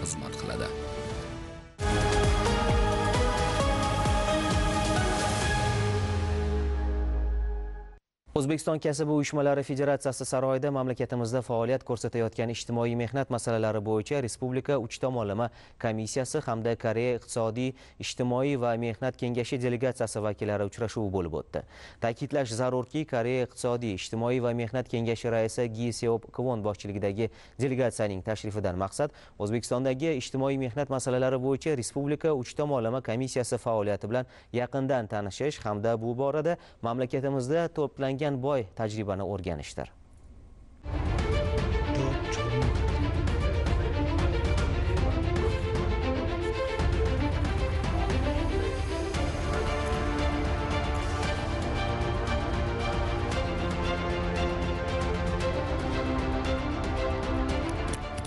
xizmat qiladi. O'zbekiston kasb uyushmalari Federatsiyasi saroyida mamlakatimizda faoliyat ko'rsatayotgan ijtimoiy mehnat masalalari bo'yicha Respublika uch tomonlama komissiyasi hamda Koreya iqtisodiy, ijtimoiy va mehnat kengashi delegatsiyasi vakillari uchrashuvi bo'lib o'tdi. Ta'kidlash zarurki, Koreya iqtisodiy, ijtimoiy va mehnat kengashi raisi Gi Seop Kwon boshchiligidagi delegatsiyaning tashrifidan maqsad O'zbekistondagi ijtimoiy mehnat masalalari bo'yicha Respublika uch tomonlama komissiyasi faoliyati bilan yaqindan tanishish hamda bu borada mamlakatimizda to'plangan boy tajribani o'rganishdir.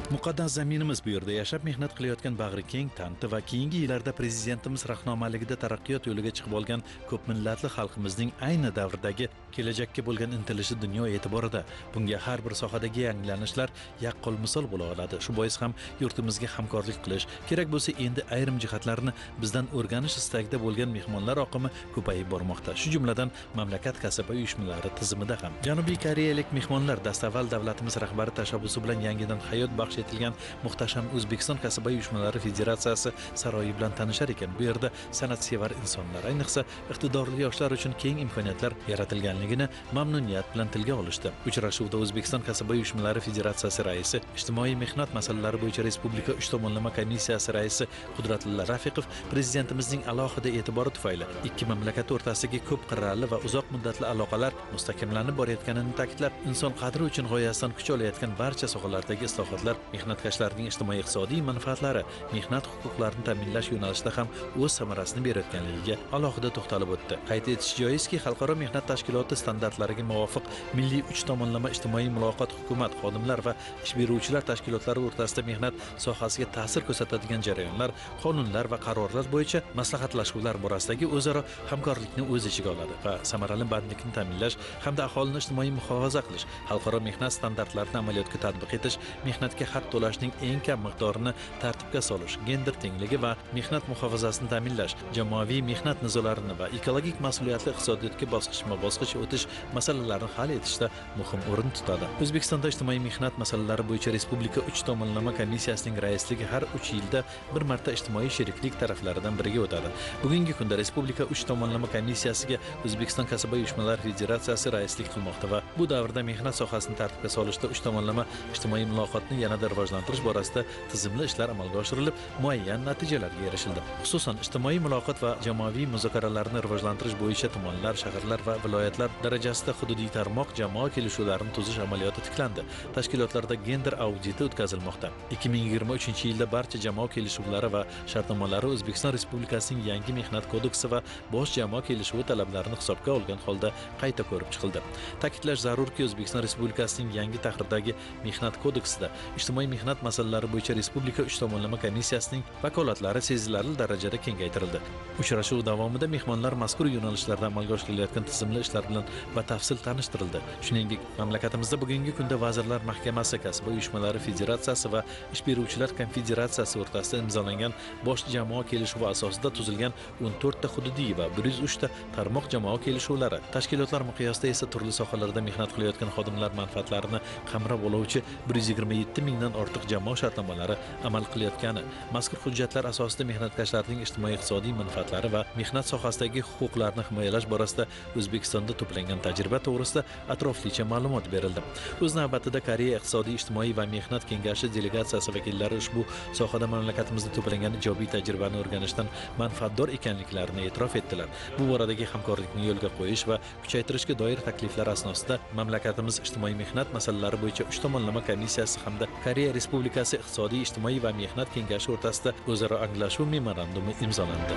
Muqaddas zaminimiz bu yerda yashab mehnat qilayotgan bag'ri keng, tanti va keyingi yillarda prezidentimiz rahnomaligida taraqqiyot yo'liga chiqib olgan ko'p millatli xalqimizning ayni davrdagi kelajakka bo'lgan intilishi dunyo e'tiborida. Bunga har bir sohadagi yangilanishlar yaqqol misol bo'la oladi. Shu bois ham yurtimizga hamkorlik qilish, kerak bo'lsa endi ayrim jihatlarni bizdan o'rganish istagida bo'lgan mehmonlar oqimi ko'payib bormoqda. Shu jumladan mamlakat kasb uyushmalari tizimida ham. Janubiy koreyalik mehmonlar dastavval davlatimiz rahbari tashabbusi bilan yangidan hayot baxsh etilgan muhtasham O'zbekiston kasb uyushmalari Federatsiyasi saroyi bilan tanishar ekan. Bu yerda san'atsevar insonlar, ayniqsa iqtidorli yoshlar uchun keng imkoniyatlar yaratilganligini mamnuniyat bilan tilga olishdi. Uchrashuvda O'zbekiston kasb uyushmalari Federatsiyasi raisi, ijtimoiy mehnat masalalari bo'yicha Respublika uch tomonlama komissiyasi raisi Qudratulla Rafiqov prezidentimizning alohida e'tibori tufayli ikki mamlakat o'rtasidagi ko'p qirrali va uzoq muddatli aloqalar mustahkamlanib borayotganini ta'kidlab, inson qadri uchun g'oyasidan kuch olayotgan barcha sohalardagi islohotlar mehnatkashlarning ijtimoiy-iqtisodiy manfaatlari, mehnat huquqlarini ta'minlash yo'nalishida ham o'z samarasini berayotganligiga alohida to'xtalib o'tdi. Qayd etish joizki, Xalqaro mehnat tashkiloti standartlariga muvofiq milliy uch tomonlama ijtimoiy muloqot hukumat, xodimlar va ish beruvchilar tashkilotlari o'rtasida mehnat sohasiga ta'sir ko'rsatadigan jarayonlar, qonunlar va qarorlar bo'yicha maslahatlashuvlar borasidagi o'zaro hamkorlikni o'z ichiga oladi va samarali bandlikni ta'minlash hamda aholini ijtimoiy muhofaza qilish, xalqaro mehnat standartlarini amaliyotga tatbiq etish, mehnatga haq to'lashning eng kam miqdorini tartibga solish, gender tengligi va mehnat muhofazasini ta'minlash, jamoaviy mehnat nizolarini va ekologik mas'uliyatli iqtisodiyotga bosqichma-bosqich o'tish masalalarini hal etishda muhim o'rin tutadi. O'zbekistonda ijtimoiy mehnat masalalari bo'yicha Respublika uch tomonlama komissiyasining raisligi har 3 yilda bir marta ijtimoiy sheriklik taraflaridan biriga o'tadi. Bugungi kunda Respublika uch tomonlama komissiyasiga O'zbekiston kasb uyushmalari Federatsiyasi raislik qilmoqda va bu davrda mehnat sohasini tartibga solishda uch tomonlama ijtimoiy muloqotni yanada rivojlantirish borasida tizimli ishlar amalga oshirilib, muayyan natijalarga erishildi. Xususan, ijtimoiy muloqot va jamoaviy muzokaralarni rivojlantirish bo'yicha tumanlar, shaharlar va viloyatlar darajasida hududiy tarmoq jamoa kelishuvlarini tuzish amaliyoti tiklandi. Tashkilotlarda gender auditi o'tkazilmoqda. 2023-yilda barcha jamoa kelishuvlari va shartnomalari O'zbekiston Respublikasining yangi mehnat kodeksi va bosh jamoa kelishuvi talablarini hisobga olgan holda qayta ko'rib chiqildi. Ta'kidlash zarurki, O'zbekiston Respublikasining yangi tahrirdagi mehnat kodeksida ijtimoiy mehnat masalalari bo'yicha Respublika uch tomonlama komissiyasining vakolatlari sezilarli darajada kengaytirildi. Uchrashuv davomida mehmonlar mazkur yo'nalishlarda amalga oshirilayotgan tizimli ishlar bilan batafsil tanishtirildi. Shuningdek, mamlakatimizda bugungi kunda Vazirlar Mahkamasi, kasb uyushmalari Federatsiyasi va ish beruvchilar konfederatsiyasi o'rtasida imzolangan bosh jamoa kelishuvi asosida tuzilgan 14 ta hududiy va 103 ta tarmoq jamoa kelishuvlari, tashkilotlar miqyosida esa turli sohalarda mehnat qilayotgan xodimlar manfaatlarini qamrab oluvchi 127 mingdan ortiq jamoa shartnomalari amal qilayotgani, mazkur hujjatlar asosida mehnatkashlarning ijtimoiy-iqtisodiy manfaatlari va mehnat sohasidagi huquqlarini himoyalash borasida O'zbekistonda to'plangan tajriba to'g'risida atroflicha ma'lumot berildi. O'z navbatida Koreya iqtisodiy, ijtimoiy va mehnat kengashi delegatsiyasi vakillari ushbu sohada mamlakatimizda to'plangan ijobiy tajribani o'rganishdan manfaatdor ekanliklarini e'tirof etdilar. Bu boradagi hamkorlikni yo'lga qo'yish va kuchaytirishga doir takliflar asnosida mamlakatimiz ijtimoiy mehnat masalalari bo'yicha uch tomonlama komissiyasi hamda Koreya Respublikasi iqtisodiy, ijtimoiy va mehnat kengashi o'rtasida o'zaro anglashuv memorandumi imzolandi.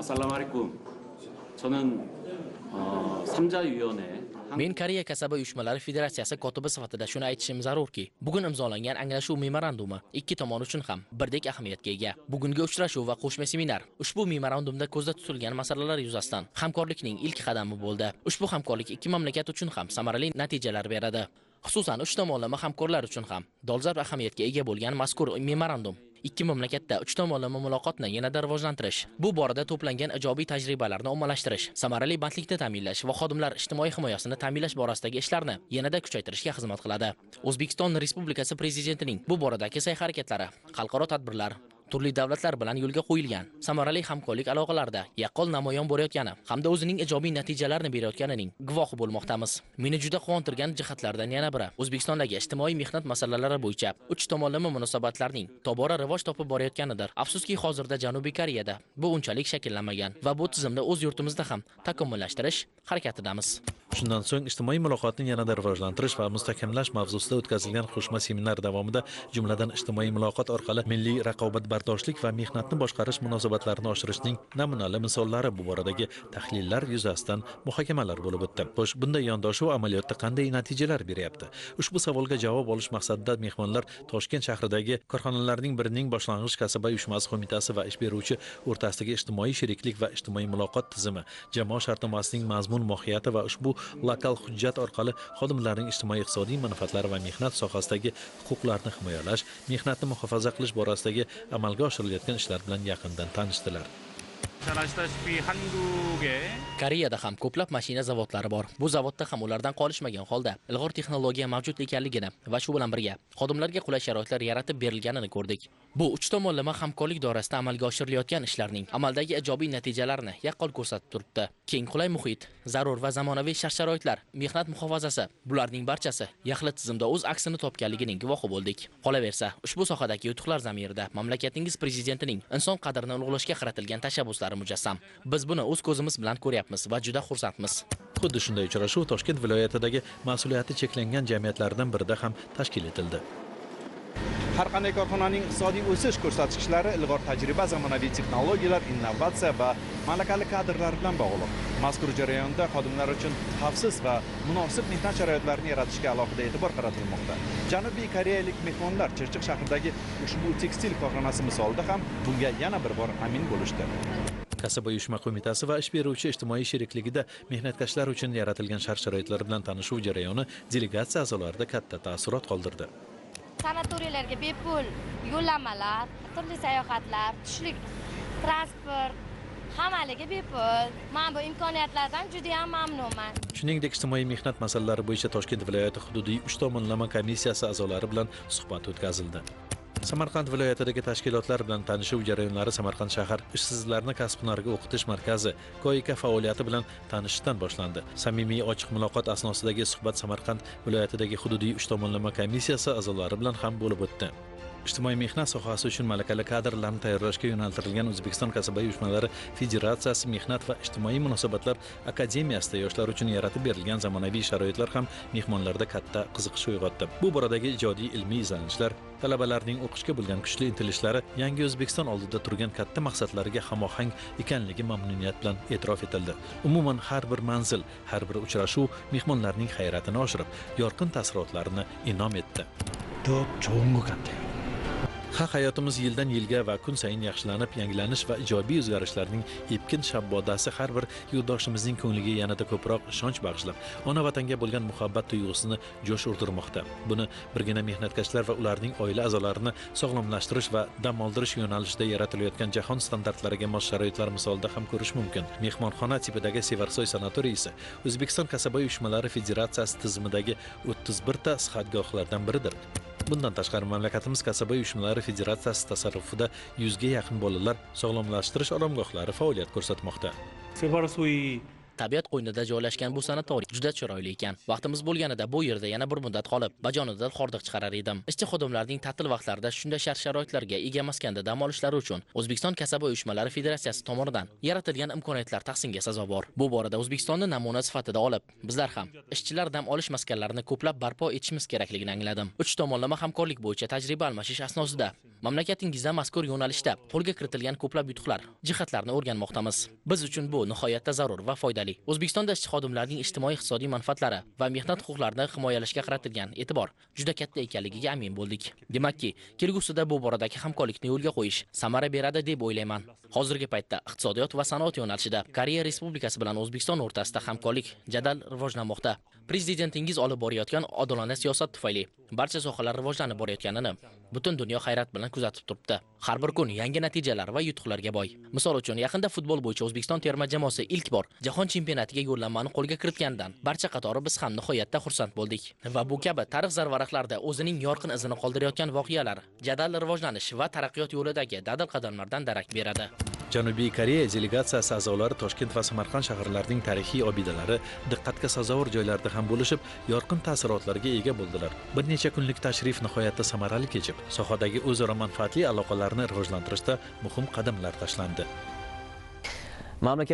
Assalamu alaikum. 저는 삼자위원회 Men Koreya kasaba uyushmalari federatsiyasi kotibi sifatida shuni aytishim zarurki, bugun imzolangan anglashuv memorandumi ikki tomon uchun ham birdek ahamiyatga ega. Bugungi uchrashuv va qo'shma seminar ushbu memorandumda ko'zda tutilgan masalalar yuzasidan hamkorlikning ilk qadami bo'ldi. Ushbu hamkorlik ikki mamlakat uchun ham samarali natijalar beradi. Xususan, uch tomonlama hamkorlar uchun ham dolzarb ahamiyatga ega bo'lgan mazkur memorandum ikki mamlakatda uch tomonlama muloqotni yanada rivojlantirish, bu borada to'plangan ijobiy tajribalarni ommalashtirish, samarali bandlikni ta'minlash va xodimlar ijtimoiy himoyasini ta'minlash borasidagi ishlarni yanada kuchaytirishga xizmat qiladi. O'zbekiston Respublikasi Prezidentining bu boradagi sa'y-harakatlari, xalqaro tadbirlar, turli davlatlar bilan yo'lga qo'yilgan samarali hamkorlik aloqalarida yaqqol namoyon bo'layotgani hamda o'zining ijobiy natijalarini berayotganining guvohi bo'lmoqdamiz. Meni juda quvontirgan jihatlardan yana biri O'zbekistondagi ijtimoiy mehnat masalalari bo'yicha uch tomonlama munosabatlarning tobora rivoj topib borayotganidir. Afsuski, hozirda Janubiy Koreyada bu unchalik shakllanmagan va bu tizimni o'z yurtimizda ham takomillashtirish harakatidamiz. Shundan so'ng ijtimoiy muloqotni yanada rivojlantirish va mustahkamlash mavzusida o'tkazilgan qo'shma seminar davomida, jumladan ijtimoiy muloqot orqali milliy raqobatbardoshlik va mehnatni boshqarish munosabatlarini oshirishning namunali misollari bu boradagi tahlillar yuzasidan muhokamalar bo'lib o'tdi. Xo'sh, bunday yondashuv amaliyotda qanday natijalar beryapti? Ushbu savolga javob olish maqsadida mehmonlar Toshkent shahridagi korxonalarning birining boshlang'ich kasaba uyushmasi qo'mitasi va ish beruvchi o'rtasidagi ijtimoiy sheriklik va ijtimoiy muloqot tizimi, jamoa shartnomasining mazmun mohiyati va ushbu lokal hujjat orqali xodimlarning ijtimoiy-iqtisodiy manfaatlari va mehnat sohasidagi huquqlarini himoyalash, mehnatni muhofaza qilish borasidagi amalga oshirilayotgan ishlar bilan yaqindan tanishdilar. Koreyada ham ko'plab mashina zavodlari bor. Bu zavodda ham ulardan qolishmagan holda ilg'or texnologiya mavjud ekanligini va shu bilan birga xodimlarga qulay sharoitlar yaratib berilganini ko'rdik. Bu uch tomonlama hamkorlik doirasida amalga oshirilayotgan ishlarning amaldagi ijobiy natijalarini yaqqol ko'rsatib turibdi. Keng qulay muhit, zarur va zamonaviy shart-sharoitlar, mehnat muhofazasi, bularning barchasi yaxlit tizimda o'z aksini topganligining guvohi bo'ldik. Qolaversa, ushbu sohadagi yutuqlar zamirida mamlakatingiz prezidentining inson qadrini ulug'lashga qaratilgan tashabbuslari mujassam. Biz buni o'z ko'zimiz bilan ko'ryapmiz va juda xursandmiz. Xuddi shunday uchrashuv Toshkent viloyatidagi mas'uliyati cheklangan jamiyatlardan birida ham tashkil etildi. Har qanday korxonaning iqtisodiy o'sish ko'rsatkichlari ilg'or tajriba, zamonaviy texnologiyalar, innovatsiya va malakali kadrlar bilan bog'liq. Mazkur jarayonda xodimlar uchun xavfsiz va munosib mehnat sharoitlarini yaratishga alohida e'tibor qaratilmoqda. Janubiy koreyalik mehmonlar Chirchiq shahridagi ushbu tekstil korxonasi misolida ham bunga yana bir bor amin bo'lishdi. Kasaba uyushma qo'mitasi va ish beruvchi ijtimoiy sherikligida mehnatkashlar uchun yaratilgan shart-sharoitlar bilan tanishuv jarayoni delegatsiya a'zolarida katta taassurot qoldirdi. Sanatoriylarga bepul yo'llanmalar, turli sayohatlar, tushlik transport, hammaliga bepul. Men bu imkoniyatlardan juda ham mamnunman. Shuningdek, ijtimoiy mehnat masalalari bo'yicha Toshkent viloyati hududiy uch tomonlama komissiyasi a'zolari bilan suhbat o'tkazildi. Samarqand viloyatidagi tashkilotlar bilan tanishuv jarayonlari Samarqand shahar ishsizlarni kasb-hunarga o'qitish markazi Koika faoliyati bilan tanishishdan boshlandi. Samimiy ochiq muloqot asnosidagi suhbat Samarqand viloyatidagi hududiy uch tomonlama komissiyasi a'zolari bilan ham bo'lib o'tdi. Ijtimoiy mehnat sohasi uchun malakali kadrlarni tayyorlashga yo'naltirilgan O'zbekiston kasaba uyushmalari federatsiyasi Mehnat va ijtimoiy munosabatlar akademiyasida yoshlar uchun yaratib berilgan zamonaviy sharoitlar ham mehmonlarda katta qiziqish uyg'otdi. Bu boradagi ijodiy ilmiy izlanishlar, talabalarning o'qishga bo'lgan kuchli intilishlari yangi O'zbekiston oldida turgan katta maqsadlariga hamohang ekanligi mamnuniyat bilan e'tirof etildi. Umuman har bir manzil, har bir uchrashuv mehmonlarning hayratini oshirib, yorqin taassurotlarini inom etdi. Hayotimiz yildan yilga va kun sayin yaxshilanib, yangilanish va ijobiy o'zgarishlarning epkin shabbodasi har bir yurtdoshimizning ko'ngliga yanada ko'proq ishonch bag'ishlab, ona vatanga bo'lgan muhabbat tuyg'usini jo'sh urdirmoqda. Buni birgina mehnatkashlar va ularning oila a'zolarini sog'lomlashtirish va dam oldirish yo'nalishida yaratilayotgan jahon standartlariga mos sharoitlar misolida ham ko'rish mumkin. Mehmonxona tipidagi Sevarsoy sanatoriysi O'zbekiston kasaba uyushmalari federatsiyasi tizimidagi 31 ta sihatgohlardan biridir. Bundan tashqari mamlakatimiz kasaba uyushmalari federatsiyasi tasarrufida 100 ga yaqin bolalar sog'lomlashtirish oromgohlari faoliyat ko'rsatmoqda. Tabiat qo'ynida joylashgan bu sanatoriy juda chiroyli ekan. Vaqtimiz bo'lganida bu yerda yana bir muddat qolib, bajonidil hordiq chiqarar edim. Ishchi xodimlarning ta'til vaqtlarida shunday shart-sharoitlarga ega maskanda dam olishlari uchun O'zbekiston kasaba uyushmalari federatsiyasi tomonidan yaratilgan imkoniyatlar tahsinga sazovor. Bu borada O'zbekistonni namuna sifatida olib, bizlar ham ishchilar dam olish maskanlarini ko'plab barpo etishimiz kerakligini angladim. Uch tomonlama hamkorlik bo'yicha tajriba almashish asnosida mamlakatingizda mazkur yo'nalishda qo'lga kiritilgan ko'plab yutuqlar, jihatlarni o'rganmoqdamiz. Biz uchun bu nihoyatda zarur va foydali quvonarli. O'zbekistonda ishchi xodimlarning ijtimoiy-iqtisodiy manfaatlari va mehnat huquqlarini himoyalashga qaratilgan e'tibor juda katta ekanligiga amin bo'ldik. Demakki, kelgusida bu boradagi hamkorlikni yo'lga qo'yish samara beradi deb o'ylayman. Hozirgi paytda iqtisodiyot va sanoat yo'nalishida Koreya Respublikasi bilan O'zbekiston o'rtasida hamkorlik jadal rivojlanmoqda. Prezidentingiz olib borayotgan odilona siyosat tufayli barcha sohalar rivojlanib borayotganini butun dunyo hayrat bilan kuzatib turibdi. Har bir kun yangi natijalar va yutuqlarga boy. Misol uchun, yaqinda futbol bo'yicha O'zbekiston terma jamoasi ilk bor jahon chempionatiga yo'llanmani qo'lga kiritganidan barcha qatori biz ham nihoyatda xursand bo'ldik. Va bu kabi tarix zarvaraqlarda o'zining yorqin izini qoldirayotgan voqealar jadal rivojlanish va taraqqiyot yo'lidagi dadil qadamlardan darak beradi. Janubiy Koreya delegatsiyasi a'zolari Toshkent va Samarqand shaharlarining tarixiy obidalari, diqqatga sazovor joylarda ham bo'lishib, yorqin taassurotlarga ega bo'ldilar. Bir necha kunlik tashrif nihoyatda samarali kechib, sohadagi o'zaro manfaatli aloqalarni rivojlantirishda muhim qadamlar tashlandi. Mamlakat